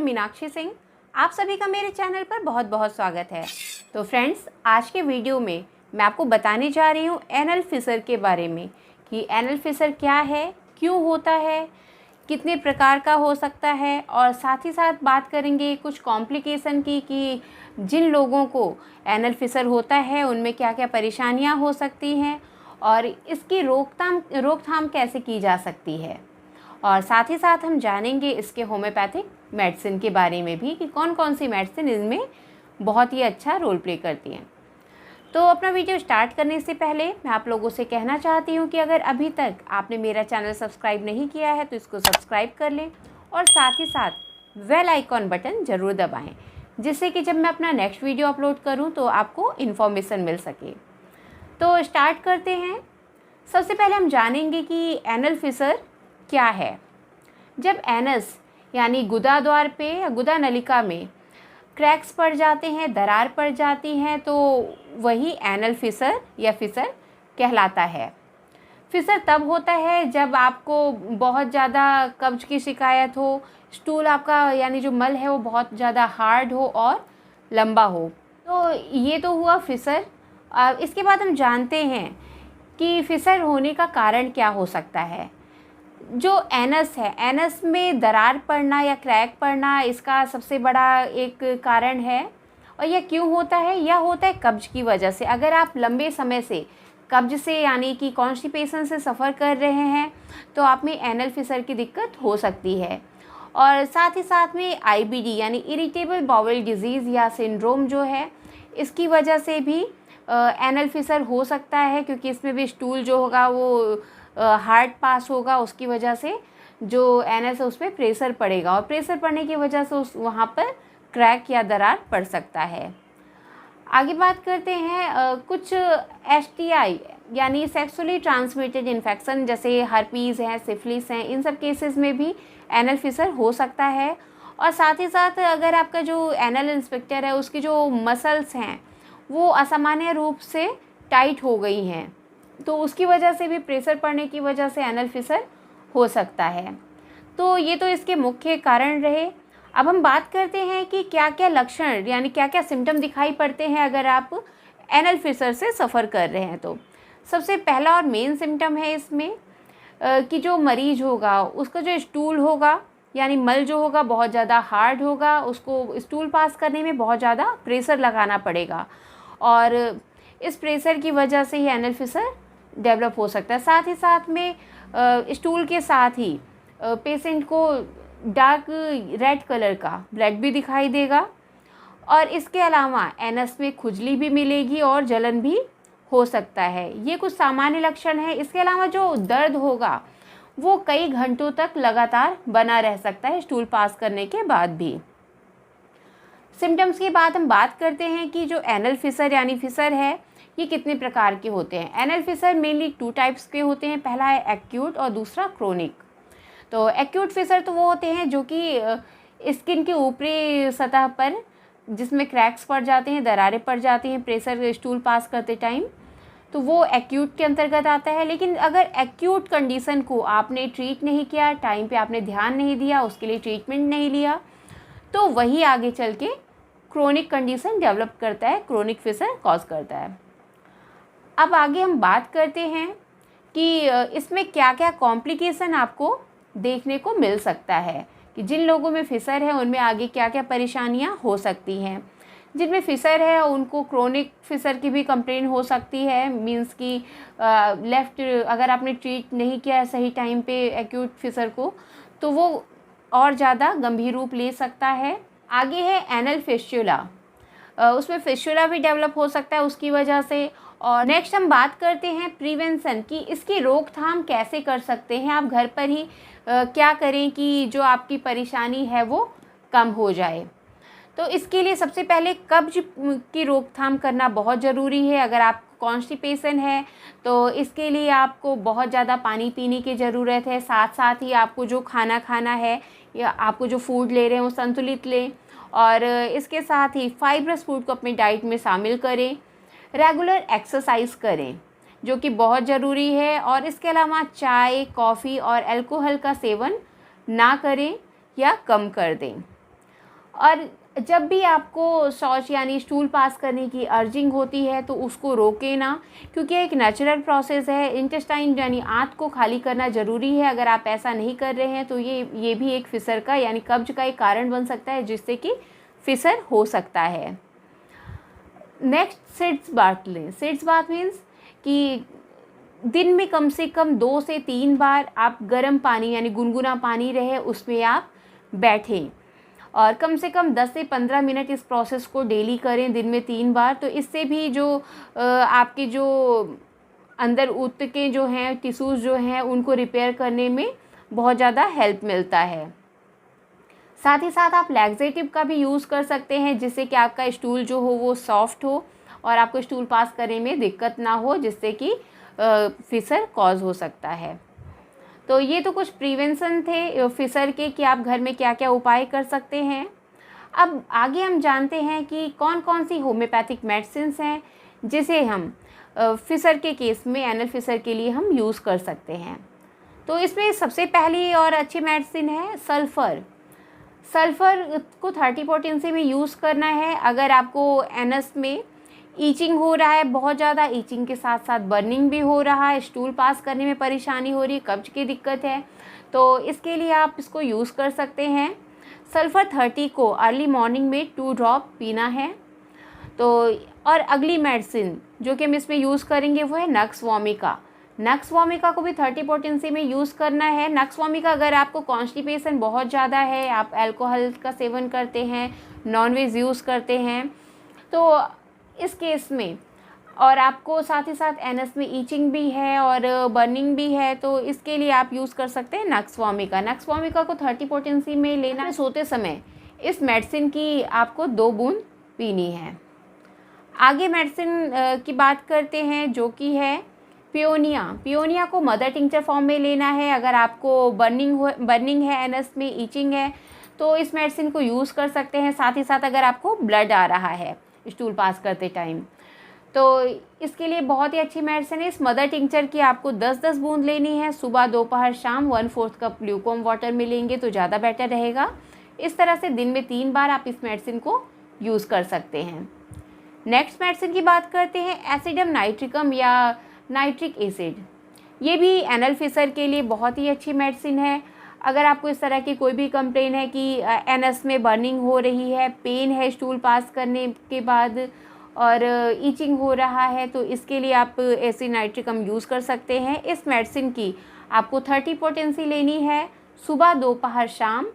मीनाक्षी सिंह। आप सभी का मेरे चैनल पर बहुत बहुत स्वागत है। तो फ्रेंड्स, आज के वीडियो में मैं आपको बताने जा रही हूँ एनल फिशर के बारे में कि एनल फिशर क्या है, क्यों होता है, कितने प्रकार का हो सकता है, और साथ ही साथ बात करेंगे कुछ कॉम्प्लिकेशन की कि जिन लोगों को एनल फिशर होता है उनमें क्या क्या परेशानियाँ हो सकती हैं और इसकी रोकथाम कैसे की जा सकती है। और साथ ही साथ हम जानेंगे इसके होम्योपैथिक मेडिसिन के बारे में भी कि कौन कौन सी मेडिसिन इनमें बहुत ही अच्छा रोल प्ले करती हैं। तो अपना वीडियो स्टार्ट करने से पहले मैं आप लोगों से कहना चाहती हूँ कि अगर अभी तक आपने मेरा चैनल सब्सक्राइब नहीं किया है तो इसको सब्सक्राइब कर लें और साथ ही साथ बेल आइकॉन बटन ज़रूर दबाएं, जिससे कि जब मैं अपना नेक्स्ट वीडियो अपलोड करूँ तो आपको इन्फॉर्मेशन मिल सके। तो स्टार्ट करते हैं। सबसे पहले हम जानेंगे कि एनल फिशर क्या है। जब एनस यानी गुदा द्वार पे या गुदा नलिका में क्रैक्स पड़ जाते हैं, दरार पड़ जाती हैं, तो वही एनल फिशर या फिशर कहलाता है। फिशर तब होता है जब आपको बहुत ज़्यादा कब्ज की शिकायत हो, स्टूल आपका यानी जो मल है वो बहुत ज़्यादा हार्ड हो और लंबा हो। तो ये तो हुआ फिशर। इसके बाद हम जानते हैं कि फिशर होने का कारण क्या हो सकता है। जो एनस है, एनस में दरार पड़ना या क्रैक पड़ना इसका सबसे बड़ा एक कारण है। और यह क्यों होता है? यह होता है कब्ज की वजह से। अगर आप लंबे समय से कब्ज से यानी कि कॉन्स्टिपेशन से सफ़र कर रहे हैं तो आप में एनल फिशर की दिक्कत हो सकती है। और साथ ही साथ में आईबीडी यानी इरिटेबल बाउल डिजीज़ या सिंड्रोम जो है, इसकी वजह से भी एनल फिशर हो सकता है, क्योंकि इसमें भी स्टूल जो होगा वो हार्ड पास होगा, उसकी वजह से जो एनस है उस पर प्रेशर पड़ेगा और प्रेशर पड़ने की वजह से वहाँ पर क्रैक या दरार पड़ सकता है। आगे बात करते हैं कुछ एसटीआई यानी सेक्सुअली ट्रांसमिटेड इन्फेक्शन जैसे हर्पीज़ हैं, सिफिलिस हैं, इन सब केसेस में भी एनल फिशर हो सकता है। और साथ ही साथ अगर आपका जो एनल इंस्पेक्टर है उसकी जो मसल्स हैं वो असामान्य रूप से टाइट हो गई हैं, तो उसकी वजह से भी प्रेशर पड़ने की वजह से एनल फिशर हो सकता है। तो ये तो इसके मुख्य कारण रहे। अब हम बात करते हैं कि क्या क्या लक्षण यानी क्या क्या सिम्टम दिखाई पड़ते हैं अगर आप एनल फिशर से सफ़र कर रहे हैं। तो सबसे पहला और मेन सिम्टम है इसमें कि जो मरीज होगा उसका जो स्टूल होगा यानी मल जो होगा बहुत ज़्यादा हार्ड होगा, उसको स्टूल पास करने में बहुत ज़्यादा प्रेशर लगाना पड़ेगा और इस प्रेशर की वजह से ही एनल फिशर डेवलप हो सकता है। साथ ही साथ में स्टूल के साथ ही पेशेंट को डार्क रेड कलर का ब्लड भी दिखाई देगा और इसके अलावा एनस में खुजली भी मिलेगी और जलन भी हो सकता है। ये कुछ सामान्य लक्षण हैं। इसके अलावा जो दर्द होगा वो कई घंटों तक लगातार बना रह सकता है स्टूल पास करने के बाद भी। सिम्टम्स के बाद हम बात करते हैं कि जो एनल फिशर यानी फिशर है ये कितने प्रकार के होते हैं। एनल फिशर मेनली 2 टाइप्स के होते हैं। पहला है एक्यूट और दूसरा क्रोनिक। तो एक्यूट फिशर तो वो होते हैं जो कि स्किन के ऊपरी सतह पर जिसमें क्रैक्स पड़ जाते हैं, दरारें पड़ जाती हैं प्रेशर स्टूल पास करते टाइम, तो वो एक्यूट के अंतर्गत आता है। लेकिन अगर एक्यूट कंडीशन को आपने ट्रीट नहीं किया, टाइम पे आपने ध्यान नहीं दिया, उसके लिए ट्रीटमेंट नहीं लिया, तो वही आगे चल के क्रोनिक कंडीशन डेवलप करता है, क्रोनिक फिशर कॉज करता है। अब आगे हम बात करते हैं कि इसमें क्या क्या कॉम्प्लिकेशन आपको देखने को मिल सकता है कि जिन लोगों में फिशर है उनमें आगे क्या क्या परेशानियां हो सकती हैं। जिनमें फिशर है उनको क्रोनिक फिशर की भी कंप्लेन हो सकती है, मींस कि लेफ़्ट अगर आपने ट्रीट नहीं किया है सही टाइम पे एक्यूट फिशर को तो वो और ज़्यादा गंभीर रूप ले सकता है। आगे है एनल फिस्टुला, उसमें फिस्टुला भी डेवलप हो सकता है उसकी वजह से। और नेक्स्ट हम बात करते हैं प्रिवेंशन की, इसकी रोकथाम कैसे कर सकते हैं आप घर पर ही क्या करें कि जो आपकी परेशानी है वो कम हो जाए। तो इसके लिए सबसे पहले कब्ज की रोकथाम करना बहुत ज़रूरी है। अगर आपको कॉन्स्टिपेशन है तो इसके लिए आपको बहुत ज़्यादा पानी पीने की ज़रूरत है। साथ साथ ही आपको जो खाना खाना है या आपको जो फूड ले रहे हैं वो संतुलित लें और इसके साथ ही फाइब्रस फूड को अपनी डाइट में शामिल करें। रेगुलर एक्सरसाइज करें जो कि बहुत ज़रूरी है और इसके अलावा चाय, कॉफ़ी और अल्कोहल का सेवन ना करें या कम कर दें। और जब भी आपको शौच यानी स्टूल पास करने की अर्जिंग होती है तो उसको रोकें ना, क्योंकि एक नेचुरल प्रोसेस है। इंटेस्टाइन यानी आंत को खाली करना ज़रूरी है। अगर आप ऐसा नहीं कर रहे हैं तो ये भी एक फिसर का यानी कब्ज का एक कारण बन सकता है, जिससे कि फिसर हो सकता है। नेक्स्ट सिट्स बाथ लें। सिट्स बाथ मीन्स कि दिन में कम से कम 2 से 3 बार आप गर्म पानी यानी गुनगुना पानी रहे उसमें आप बैठें, और कम से कम 10 से 15 मिनट इस प्रोसेस को डेली करें, दिन में 3 बार। तो इससे भी जो आपके जो अंदर ऊतकें जो हैं, टिश्यूज़ जो हैं, उनको रिपेयर करने में बहुत ज़्यादा हेल्प मिलता है। साथ ही साथ आप लैक्सेटिव का भी यूज़ कर सकते हैं, जिससे कि आपका स्टूल जो हो वो सॉफ्ट हो और आपको स्टूल पास करने में दिक्कत ना हो, जिससे कि फिसर कॉज हो सकता है। तो ये तो कुछ प्रिवेंशन थे फिसर के कि आप घर में क्या क्या उपाय कर सकते हैं। अब आगे हम जानते हैं कि कौन कौन सी होम्योपैथिक मेडिसिन्स हैं जिसे हम फिसर के केस में, एनल फिसर के लिए हम यूज़ कर सकते हैं। तो इसमें सबसे पहली और अच्छी मेडिसिन है सल्फ़र। सल्फ़र को 30 पोटेंसी में यूज़ करना है। अगर आपको एनस में ईचिंग हो रहा है, बहुत ज़्यादा ईचिंग के साथ साथ बर्निंग भी हो रहा है, स्टूल पास करने में परेशानी हो रही है, कब्ज की दिक्कत है, तो इसके लिए आप इसको यूज़ कर सकते हैं। सल्फ़र 30 को अर्ली मॉर्निंग में 2 ड्रॉप पीना है। तो और अगली मेडिसिन जो कि हम इसमें यूज़ करेंगे वो है नक्स वोमिका। नक्स वोमिका को भी 30 पोटेंसी में यूज़ करना है। नक्स वोमिका अगर आपको कॉन्स्टिपेशन बहुत ज़्यादा है, आप अल्कोहल का सेवन करते हैं, नॉनवेज यूज़ करते हैं, तो इस केस में, और आपको साथ ही साथ एनस में ईचिंग भी है और बर्निंग भी है, तो इसके लिए आप यूज़ कर सकते हैं नक्स वोमिका। नक्स वोमिका को 30 पोटेंसी में लेना है। सोते समय इस मेडिसिन की आपको 2 बूंद पीनी है। आगे मेडिसिन की बात करते हैं जो कि है पियोनिया। पियोनिया को मदर टिंचर फॉर्म में लेना है। अगर आपको बर्निंग है, एनस में ईचिंग है, तो इस मेडिसिन को यूज़ कर सकते हैं। साथ ही साथ अगर आपको ब्लड आ रहा है स्टूल पास करते टाइम, तो इसके लिए बहुत ही अच्छी मेडिसिन है। इस मदर टिंचर की आपको 10-10 बूंद लेनी है। सुबह, दोपहर, शाम 1/4 कप ल्यूकवार्म वाटर में लेंगे तो ज़्यादा बेटर रहेगा। इस तरह से दिन में 3 बार आप इस मेडिसिन को यूज़ कर सकते हैं। नेक्स्ट मेडिसिन की बात करते हैं एसिडम नाइट्रिकम या नाइट्रिक एसिड। ये भी एनल फिसर के लिए बहुत ही अच्छी मेडिसिन है। अगर आपको इस तरह की कोई भी कंप्लेन है कि एनस में बर्निंग हो रही है, पेन है स्टूल पास करने के बाद और ईचिंग हो रहा है, तो इसके लिए आप एसिड नाइट्रिकम यूज़ कर सकते हैं। इस मेडिसिन की आपको 30 पोटेंसी लेनी है। सुबह, दोपहर, शाम,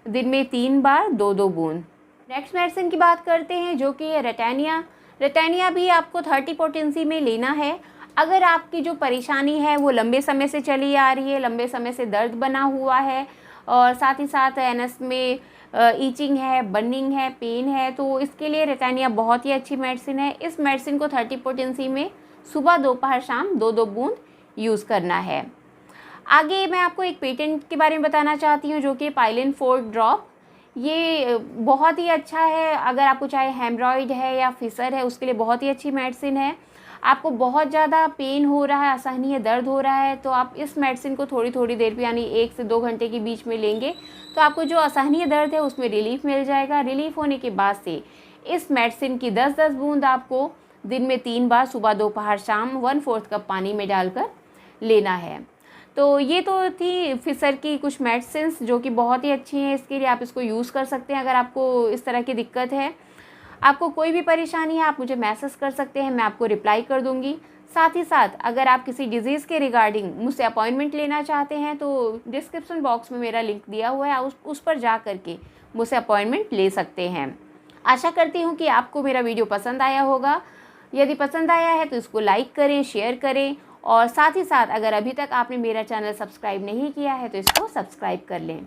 दिन में 3 बार 2-2 बूंद। नेक्स्ट मेडिसिन की बात करते हैं जो कि है रेटानिया। रेटानिया भी आपको 30 पोटेंसी में लेना है। अगर आपकी जो परेशानी है वो लंबे समय से चली आ रही है, लंबे समय से दर्द बना हुआ है और साथ ही साथ एनस में ईचिंग है, बर्निंग है, पेन है, तो इसके लिए रेटानिया बहुत ही अच्छी मेडिसिन है। इस मेडिसिन को 30 पोटेंसी में सुबह, दोपहर, शाम 2-2 बूंद यूज़ करना है। आगे मैं आपको एक पेटेंट के बारे में बताना चाहती हूँ जो कि पाइलिन 4 ड्रॉप। ये बहुत ही अच्छा है। अगर आपको चाहे हेमरॉइड है या फिसर है, उसके लिए बहुत ही अच्छी मेडिसिन है। आपको बहुत ज़्यादा पेन हो रहा है, असहनीय दर्द हो रहा है, तो आप इस मेडिसिन को थोड़ी थोड़ी देर पे यानी 1 से 2 घंटे के बीच में लेंगे तो आपको जो असहनीय दर्द है उसमें रिलीफ मिल जाएगा। रिलीफ होने के बाद से इस मेडिसिन की 10-10 बूंद आपको दिन में 3 बार सुबह, दोपहर, शाम 1/4 कप पानी में डालकर लेना है। तो ये तो थी फिसर की कुछ मेडिसिन्स जो कि बहुत ही अच्छी हैं। इसके लिए आप इसको यूज़ कर सकते हैं। अगर आपको इस तरह की दिक्कत है, आपको कोई भी परेशानी है, आप मुझे मैसेज कर सकते हैं, मैं आपको रिप्लाई कर दूंगी। साथ ही साथ अगर आप किसी डिज़ीज़ के रिगार्डिंग मुझसे अपॉइंटमेंट लेना चाहते हैं तो डिस्क्रिप्शन बॉक्स में मेरा लिंक दिया हुआ है, उस पर जा करके मुझसे अपॉइंटमेंट ले सकते हैं। आशा करती हूँ कि आपको मेरा वीडियो पसंद आया होगा। यदि पसंद आया है तो इसको लाइक करें, शेयर करें और साथ ही साथ अगर अभी तक आपने मेरा चैनल सब्सक्राइब नहीं किया है तो इसको सब्सक्राइब कर लें।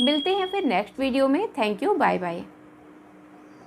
मिलते हैं फिर नेक्स्ट वीडियो में। Thank you, bye bye.